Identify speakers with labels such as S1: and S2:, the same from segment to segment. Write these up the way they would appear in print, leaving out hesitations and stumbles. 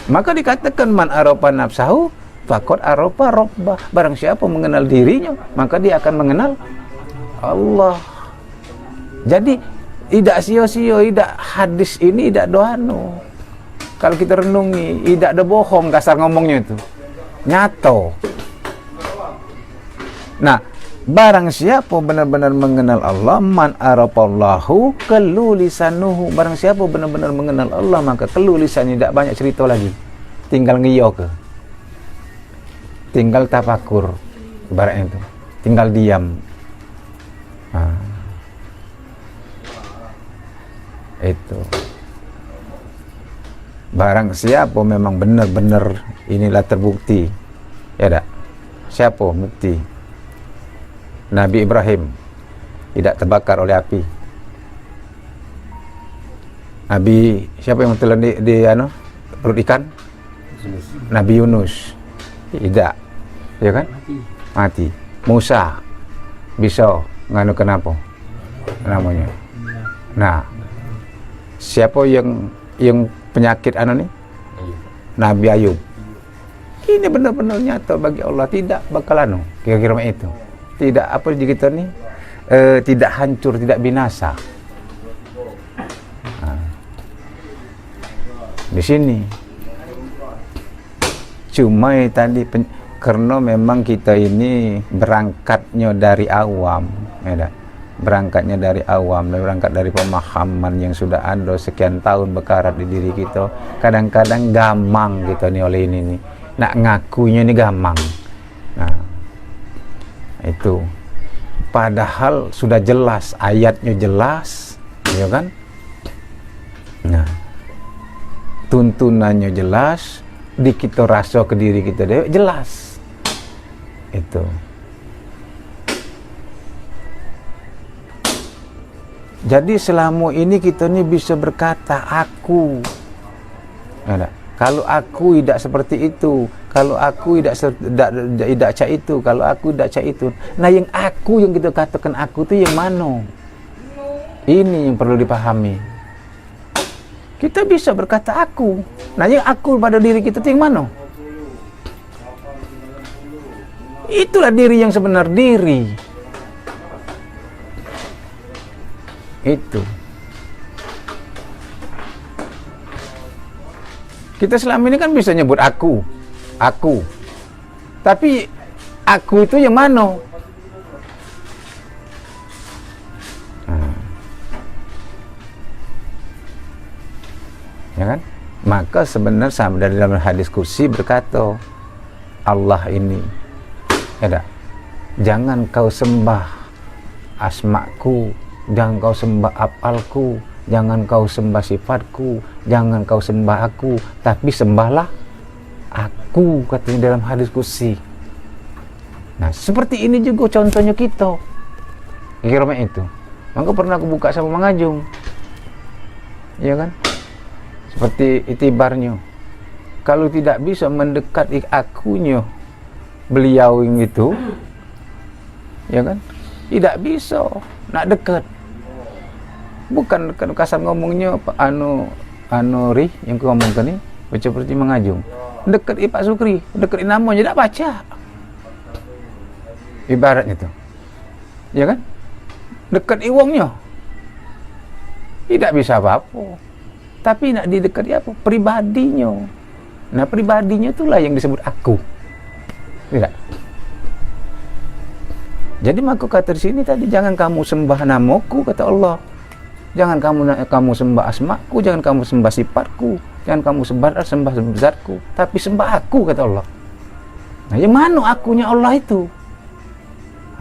S1: Maka dikatakan man arafa nafsahu faqad arafa rabbah. Barang siapa mengenal dirinya, maka dia akan mengenal Allah. Jadi tidak sia-sia, tidak hadis ini tidak doano. Kalau kita renungi, tidak ada bohong kasar ngomongnya itu. Nyato. Nah, barang siapa benar-benar mengenal Allah, man arafallahu kelu lisanuhu. Barang siapa benar-benar mengenal Allah, maka kelu lisannya, tidak banyak cerita lagi. Tinggal ngiyo ke. Tinggal tafakur. Ibaratnya itu. Tinggal diam. Nah, itu. Barang siapa memang benar-benar inilah terbukti. Ya tak? Siapa bukti? Nabi Ibrahim tidak terbakar oleh api. Nabi siapa yang telan di perut ikan? Nabi Yunus tidak, ya kan? Mati. Musa bisa nganu kenapa? Namanya. Nah, siapa yang penyakit nih? Nabi Ayub. Ini benar-benar nyata bagi Allah, tidak bakal kira-kira itu. Tidak apa kita nih, tidak hancur, tidak binasa. Nah, di sini cuma tadi karena memang kita ini berangkatnya dari awam, ya, berangkat dari pemahaman yang sudah ada sekian tahun berkarat di diri kita. Kadang-kadang gamang kita nih oleh ini nih, nak ngakunya ini gamang. Nah, itu padahal sudah jelas, ayatnya jelas, ya kan? Nah, tuntunannya jelas, di kita rasa ke diri kita deh jelas. Itu. Jadi selama ini kita ni bisa berkata aku. Ada. Kalau aku tidak seperti itu, kalau aku tidak cak itu, kalau aku tidak cak itu. Nah, yang aku yang kita katakan aku tu yang mana? Ini yang perlu dipahami. Kita bisa berkata aku. Nah, yang aku pada diri kita tu yang mana? Itulah diri yang sebenar diri. Itu. Kita selama ini kan bisa nyebut aku. Tapi aku itu yang mana? Ya kan? Maka sebenarnya sama dari dalam hadis kursi berkata, Allah ini, ya tak? Jangan kau sembah asmaku, jangan kau sembah afalku, jangan kau sembah sifatku, jangan kau sembah aku, tapi sembahlah aku, katanya dalam hadis kursi. Nah, seperti ini juga contohnya kita. Kira-kira itu. Maka pernah aku buka sama Mang Ajung. Ya kan? Seperti itibarnya. Kalau tidak bisa mendekat akunya beliau yang itu, ya kan? Tidak bisa nak dekat. Bukan kasar ngomongnya ri yang ku ngomongkan ni seperti Mang Ajung. Dekat Pak Sukri, dekat namanya tidak baca. Ibaratnya tu. Ya kan? Dekat iwongnya. Tidak bisa apa-apa. Tapi nak didekati apa? Pribadinya. Nah, pribadinya itulah yang disebut aku. Tidak. Jadi maka kata di sini tadi, jangan kamu sembah namaku, kata Allah. Jangan kamu sembah asmaku, jangan kamu sembah sifatku, jangan kamu sembah zatku, tapi sembah aku, kata Allah. Nah, yang mana akunya Allah itu?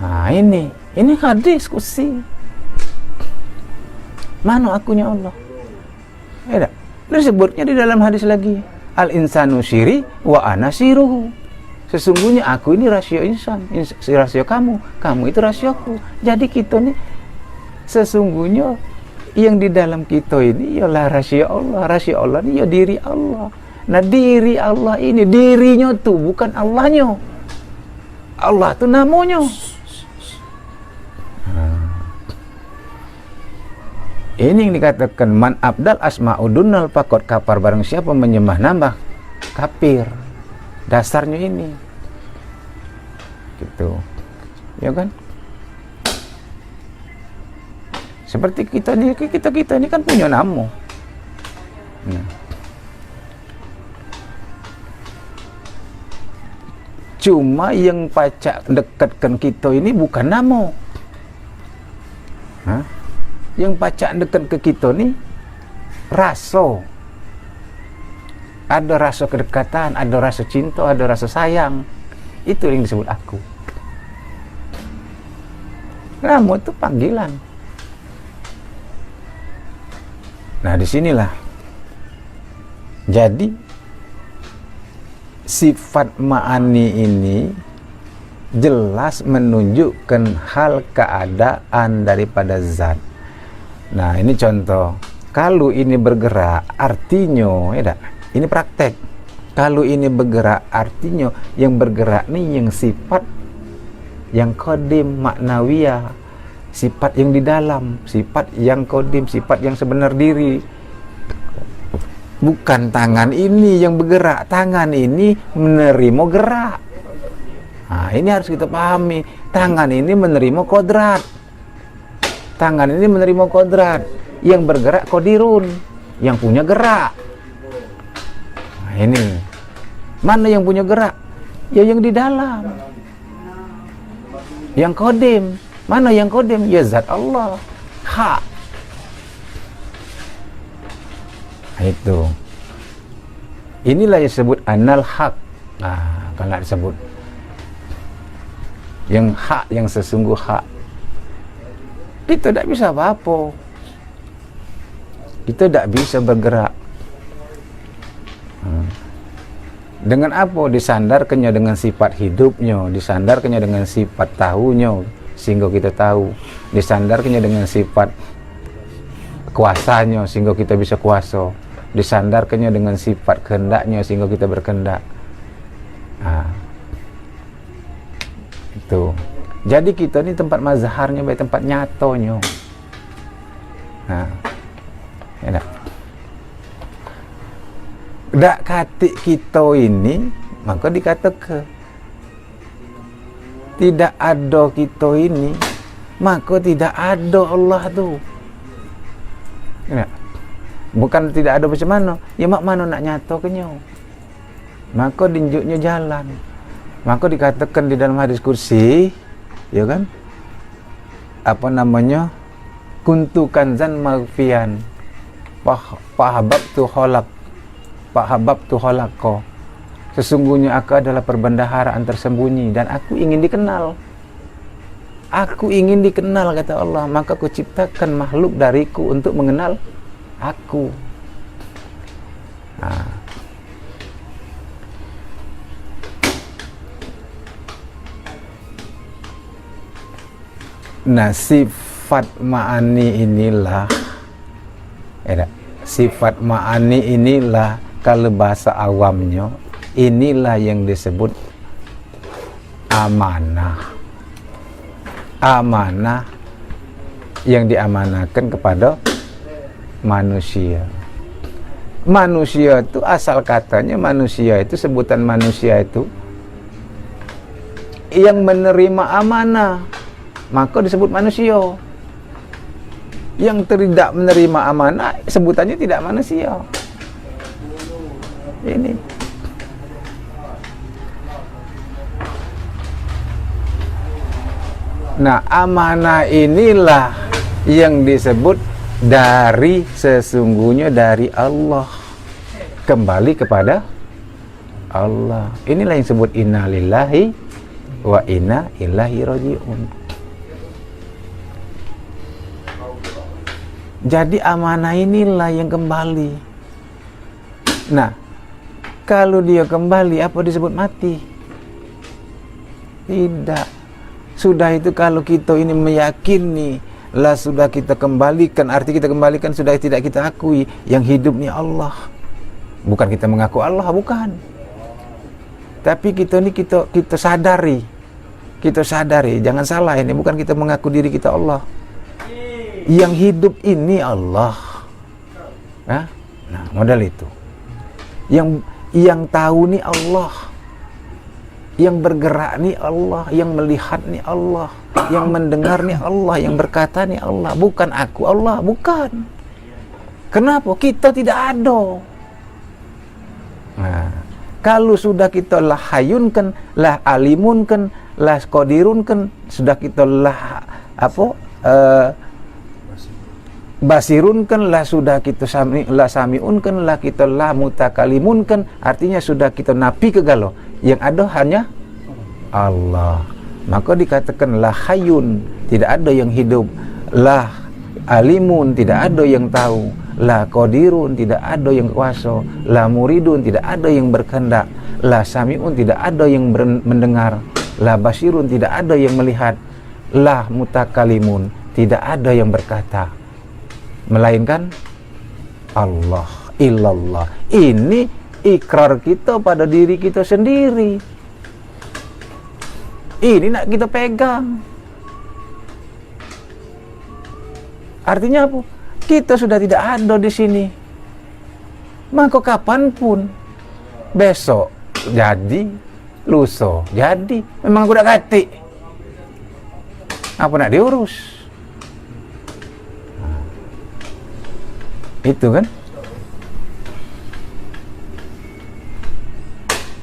S1: Nah, ini hadis kursi. Mana akunya Allah? Ya, disebutnya di dalam hadis lagi, al insanu syiri wa ana siruhu. Sesungguhnya aku ini rasio insan, rasio kamu itu rasioku. Jadi kita nih sesungguhnya yang di dalam kita ini ialah rasio Allah ini ya diri Allah. Nah, diri Allah ini, dirinya tuh bukan Allahnya. Allah tuh namanya. Ini yang dikatakan man abdal asma'udunal pakot kafar, barang siapa menyembah nama kafir. Dasarnya ini. Gitu. Ya kan? Seperti kita ini kan punya nama. Nah. Cuma yang pacak dekatkan kita ini bukan nama. Hah? Yang pacak dekat ke kita ni rasa. Ada rasa kedekatan, ada rasa cinta, ada rasa sayang. Itu yang disebut aku. Nama itu panggilan. Nah, disinilah. Jadi sifat ma'ani ini jelas menunjukkan hal keadaan daripada zat. Nah, ini contoh. Kalau ini bergerak, artinya, ya tak? Ini praktek. Kalau ini bergerak, artinya yang bergerak ni yang sifat yang qadim maknawiyah, sifat yang di dalam, sifat yang qadim, sifat yang sebenar diri. Bukan tangan ini yang bergerak, tangan ini menerima gerak. Nah, ini harus kita pahami. Tangan ini menerima kodrat. Tangan ini menerima kodrat. Yang bergerak qadirun, yang punya gerak. Nah, ini. Mana yang punya gerak? Ya yang di dalam. Yang qadim. Mana yang qadim? Ya zat Allah. Hak. Nah, itu. Inilah yang disebut anal haq. Nah, kalau disebut yang hak, yang sesungguh hak. Kita tidak bisa apa-apa. Kita tidak bisa bergerak. Dengan apa? Disandarkannya dengan sifat hidupnya, disandarkannya dengan sifat tahunya, sehingga kita tahu. Disandarkannya dengan sifat kuasanya, sehingga kita bisa kuasa. Disandarkannya dengan sifat kehendaknya, sehingga kita berkehendak. Nah, itu. Jadi kita ni tempat mazharnya, baik tempat nyatonya. Nah, enak. Dak katik kita ini, maka dikatakan tidak ada kita ini, maka tidak ada Allah tu. Enak. Bukan tidak ada macam mana, ya mak mana nak nyata kenyo. Maka dinjuknya jalan. Maka dikatakan di dalam hadis kursi, ya kan? Apa namanya? Kuntu kanzan maghfiyan. Fahababtu khalaqo. Sesungguhnya aku adalah perbendaharaan tersembunyi dan aku ingin dikenal. Aku ingin dikenal, kata Allah, maka aku ciptakan makhluk dariku untuk mengenal aku. Nah, sifat ma'ani inilah, sifat ma'ani inilah, kalau bahasa awamnya, inilah yang disebut amanah. Amanah yang diamanahkan kepada manusia. Manusia itu asal katanya, manusia itu, sebutan manusia itu yang menerima amanah, maka disebut manusia. Yang tidak menerima amanah sebutannya tidak manusia. Ini. Nah, amanah inilah yang disebut dari sesungguhnya dari Allah, kembali kepada Allah. Inilah yang disebut inna lillahi wa inna ilaihi raji'un. Jadi amanah inilah yang kembali. Nah, kalau dia kembali, apa disebut mati? Tidak. Sudah itu kalau kita ini meyakini, lah sudah kita kembalikan, arti kita kembalikan sudah tidak kita akui, yang hidupnya Allah. Bukan kita mengaku Allah, bukan. Tapi kita ini kita sadari. Kita sadari, jangan salah, ini bukan kita mengaku diri kita Allah. Yang hidup ini Allah. Nah, modal itu. Yang tahu nih Allah, yang bergerak nih Allah, yang melihat nih Allah, yang mendengar nih Allah, yang berkata nih Allah, bukan aku Allah, bukan. Kenapa? Kita tidak ada. Nah, kalau sudah kita lah hayunkan, lah alimunkan, lah qadirunkan, sudah kita lah basirunkan, lah sudah kita samiunkan, lah kita lah mutakalimunkan, artinya sudah kita napi ke galau. Yang ada hanya Allah. Maka dikatakan lah hayun, tidak ada yang hidup, lah alimun, tidak ada yang tahu, la qadirun, tidak ada yang kuasa, la muridun, tidak ada yang berkehendak, la sami'un, tidak ada yang mendengar, la basirun, tidak ada yang melihat, la mutakalimun, tidak ada yang berkata, melainkan Allah, illallah. Ini ikrar kita pada diri kita sendiri. Ini nak kita pegang. Artinya apa? Kita sudah tidak ada di sini. Maka kapanpun, besok jadi, lusa jadi, memang aku udah ganti. Apa nak diurus? Itu kan?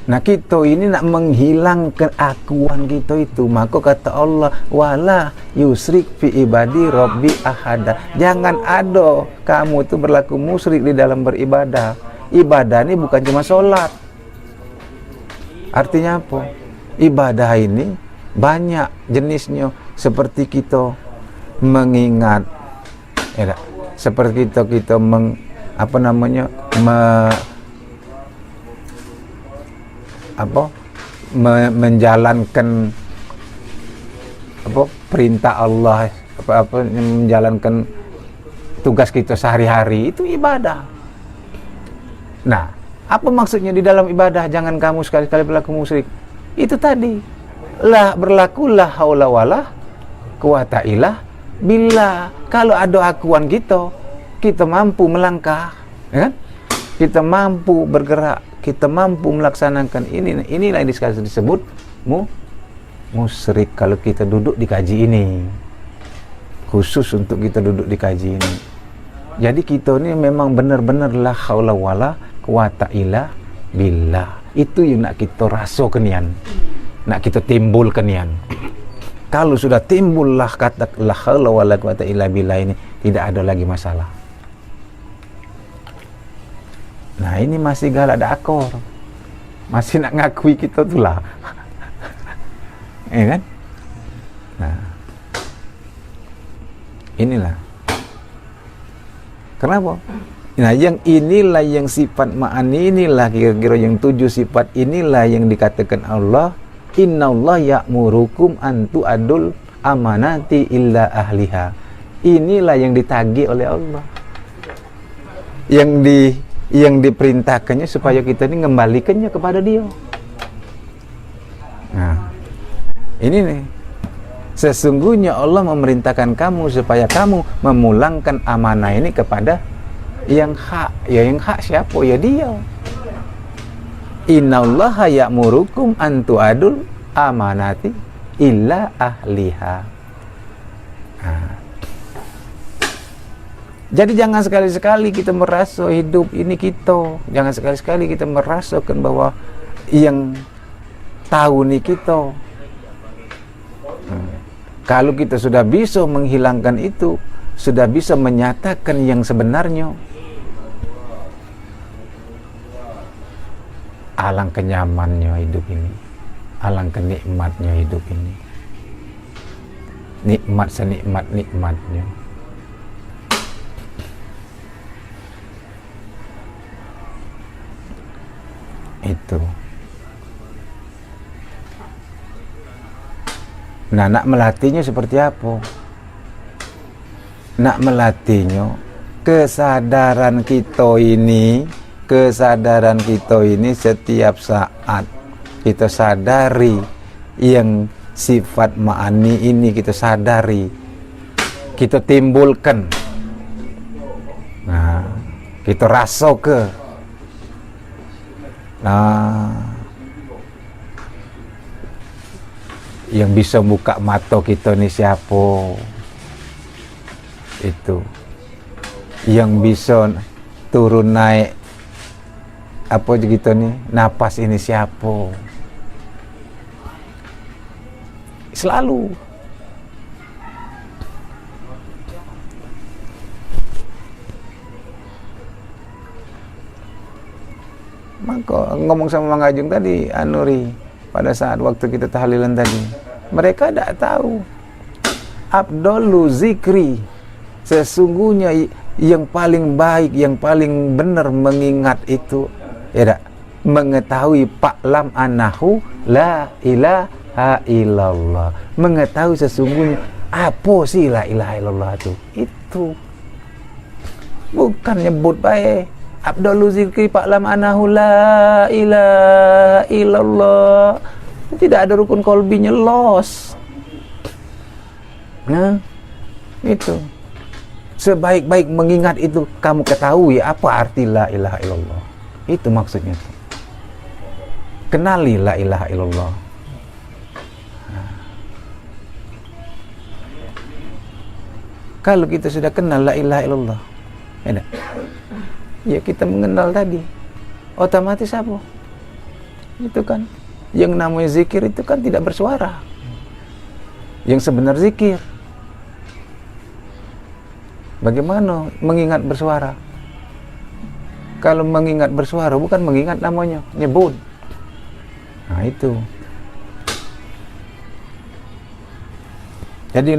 S1: Nah, kita ini nak menghilangkan akuan kita itu. Maka kata Allah, wala yusrik fi ibadi rabbi ahada. Jangan ada kamu itu berlaku musyrik di dalam beribadah. Ibadah ini bukan cuma sholat. Artinya apa? Ibadah ini banyak jenisnya. Seperti kita mengingat, seperti kita menjalankan perintah Allah, menjalankan tugas kita sehari-hari, itu ibadah. Nah, apa maksudnya di dalam ibadah? Jangan kamu sekali-kali berlaku musyrik. Itu tadi, berlaku la haula wala quwata illa billah. Kalau ada akuan kita mampu melangkah, ya kan? Kita mampu bergerak, kita mampu melaksanakan inilah yang disebut musyrik. Kalau kita duduk di kaji ini, khusus untuk kita duduk di kaji ini, jadi kita ini memang benar-benar la haula wala quwata illa billah. Itu yang nak kita rasakan yan, nak kita timbulkan yan. Kalau sudah timbullah kata la haula wala quwata illa billah ini, tidak ada lagi masalah. Nah, ini masih galak dakor, masih nak ngakui kita tuh lah. Ya kan? Nah, inilah kenapa? Nah, yang inilah yang sifat ma'ani, inilah kira-kira yang 7 sifat inilah yang dikatakan Allah, innallaha ya'murukum an tu'adul amanati illa ahliha. Inilah yang ditagih oleh Allah, yang diperintahkannya supaya kita ini mengembalikannya kepada Dia. Nah, ini nih, sesungguhnya Allah memerintahkan kamu supaya kamu memulangkan amanah ini kepada yang hak. Ya, yang hak siapa? Ya Dia. Innallaha ya'murukum an tu'adul amanati illa ahliha. Nah, jadi jangan sekali-sekali kita merasa hidup ini kita. Jangan sekali-sekali kita merasakan bahwa yang tahu nih kita. Kalau kita sudah bisa menghilangkan itu, sudah bisa menyatakan yang sebenarnya, alangkah nyamannya hidup ini, alangkah nikmatnya hidup ini. Nikmat senikmat-nikmatnya. Itu. Nah, nak melatihnya seperti apa? Nak melatihnya, kesadaran kita ini setiap saat kita sadari yang sifat ma'ani ini, kita sadari, kita timbulkan. Nah, kita rasa ke Nah, yang bisa buka mata kita nih siapa? Itu yang bisa turun naik apa gitu nih napas ini siapa? Selalu maka ngomong sama Mang Ajung tadi, Anuri, pada saat waktu kita tahlilan tadi, mereka tidak tahu afdalu zikri, sesungguhnya yang paling baik, yang paling benar mengingat itu, ya dak, mengetahui paklam anahu la ilaha illallah, mengetahui sesungguhnya apa sih la ilaha illallah itu bukan nyebut baik. Afdalu zikri paklam anahu la ilaha illallah. Tidak ada rukun kolbinya, los. Nah, itu. Sebaik-baik mengingat itu, kamu ketahui apa arti la ilaha illallah. Itu maksudnya. Kenali la ilaha illallah. Nah. Kalau kita sudah kenal la ilaha illallah, ya kita mengenal tadi, otomatis apa? Itu kan yang namanya zikir itu kan tidak bersuara. Yang sebenar zikir. Bagaimana mengingat bersuara? Kalau mengingat bersuara bukan mengingat namanya, nyebut. Nah itu. Jadi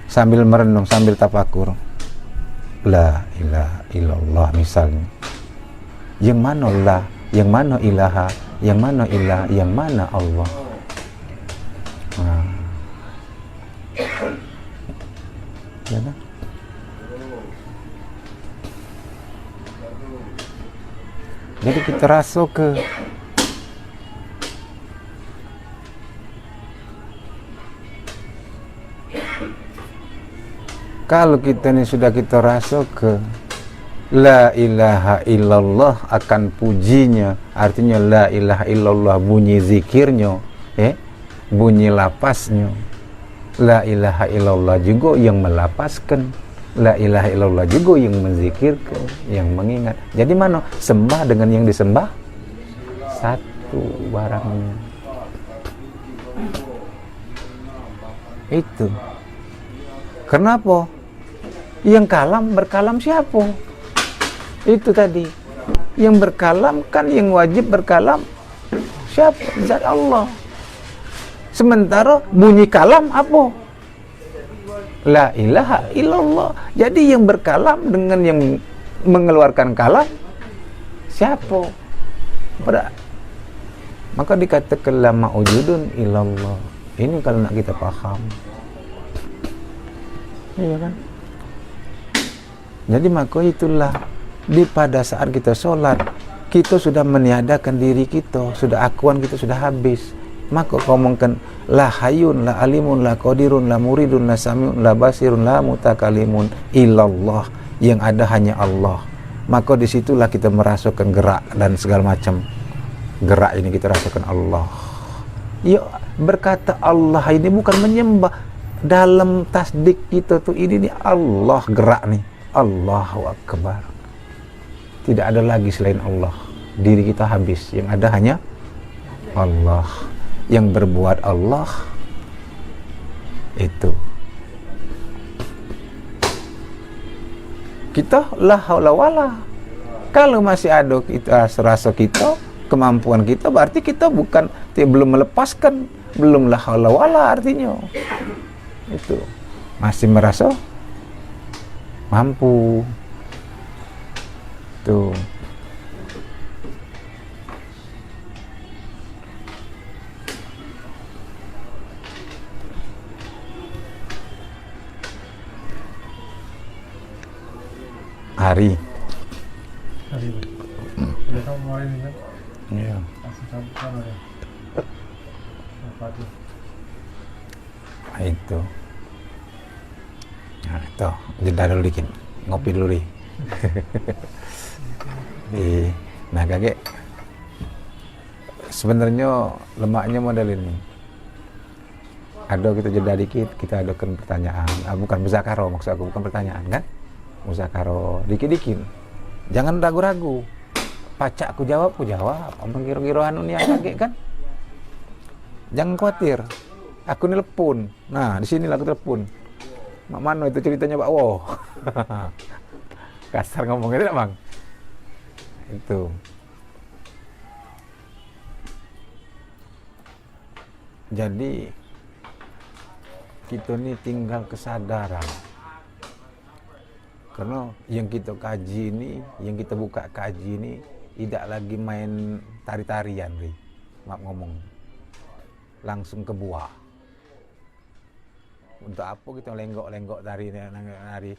S1: sambil merenung, sambil tafakur, la ilaha illallah misalnya. Yang mana la, yang mana ilaha, yang mana ilah, yang mana Allah. Nah. Ya kan? Jadi kita rasa ke kalau kita ini sudah kita rasa ke la ilaha illallah akan pujinya, artinya la ilaha illallah bunyi zikirnya, bunyi lapasnya. La ilaha illallah juga yang melapaskan, la ilaha illallah juga yang menzikirkan, yang mengingat. Jadi mana sembah dengan yang disembah satu barangnya. Itu. Kenapa? Yang kalam berkalam siapa? Itu tadi. Yang berkalam kan yang wajib berkalam siapa? Zat Allah. Sementara bunyi kalam apa? La ilaha illallah. Jadi yang berkalam dengan yang mengeluarkan kalam siapa? Maka dikatakan la ma'ujudun illallah. Ini kalau nak kita paham. Iya kan? Jadi maka itulah pada saat kita sholat, kita sudah meniadakan diri kita, sudah akuan kita sudah habis. Maka kau ngomongkan la hayyun, la alimun, la qadirun, la muridun, la samiun, la basirun, la mutakalimun illallah. Yang ada hanya Allah. Maka disitulah kita merasakan gerak dan segala macam gerak ini kita rasakan Allah. Ya berkata Allah ini bukan menyembah. Dalam tasdik kita tuh ini nih Allah gerak nih. Allahu Akbar. Tidak ada lagi selain Allah. Diri kita habis. Yang ada hanya Allah. Yang berbuat Allah itu. Kita la haula wala. Kalau masih ada kita serasa kita, kemampuan kita, berarti kita belum melepaskan, belum la haula wala artinya. Itu masih merasa mampu. Tuh. Hari.
S2: Udah tahu mau ini kan?
S1: Iya.
S2: Langsung cabut sana ya.
S1: Itu. Nah, itu jeda dulu dikit. Ngopi dulu nih. Nah kakek Sebenarnya lemaknya model ini. Ada kita jeda dikit, kita adakan pertanyaan. Bukan muzakaro, maksud aku bukan pertanyaan kan? Muzakaro dikit-dikit. Jangan ragu-ragu. Pacak aku jawab. Mengira-ngira anu nih kaget kan? Jangan khawatir. Aku nelpon. Nah, di sini aku telepon. Mak Mano itu ceritanya Pak Wo. Kasar ngomongnya tidak, Bang? Itu. Jadi kita ini tinggal kesadaran. Karena yang kita kaji ini, yang kita buka kaji ini tidak lagi main tari-tarian, Ri. Maaf ngomong. Langsung ke buah. Untuk apa kita lenggok-lenggok nari